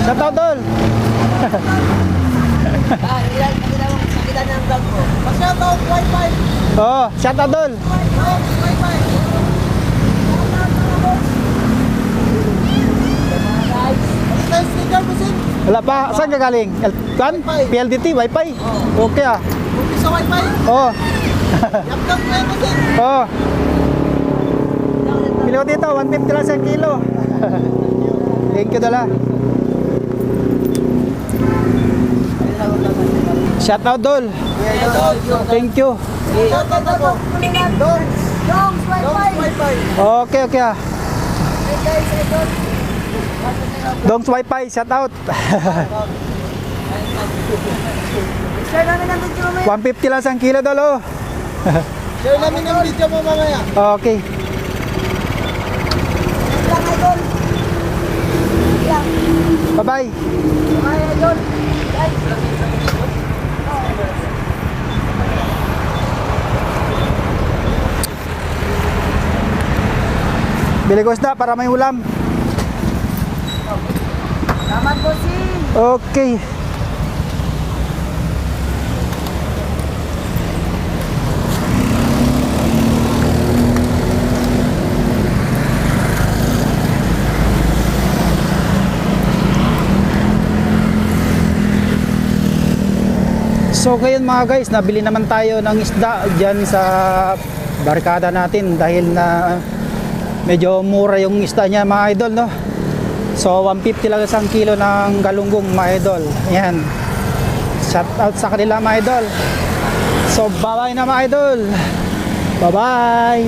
Shout out Dol. Nakita niya ang vlog ko. Shout out, wifi. Oh, shout out Dol. Wifi. Guys, sticker mo sin. Wala pa. Saan ka galing? Kan? PLDT, Wi-Fi? Okay ah. Buti sa wifi. Oh. Laptop mo yan mo sin. Oh. Kilo dito, 150 lang sa kilo. Thank you Dol ah. Shout out Dol. Thank you. Shout out ako. Dongs wifi. Okay, okay ah. Hey guys, idol. Dongs Wi-Fi, shout out. Share namin ang video mo. 150 lang sa kilo Dol oh. Share namin ang video mo mamaya. Okay. Lang idol. Lang. Bye-bye. Bye idol. Guys. Bili ko isda para may ulam. Naman po sin. Okay. So ngayon mga guys, nabili naman tayo ng isda dyan sa barkada natin dahil na medyo mura yung isda niya mga idol no. So 150 lang isang kilo ng galunggong mga idol. Ayan. Shout out sa kanila mga idol. So bye bye na mga idol. Bye bye.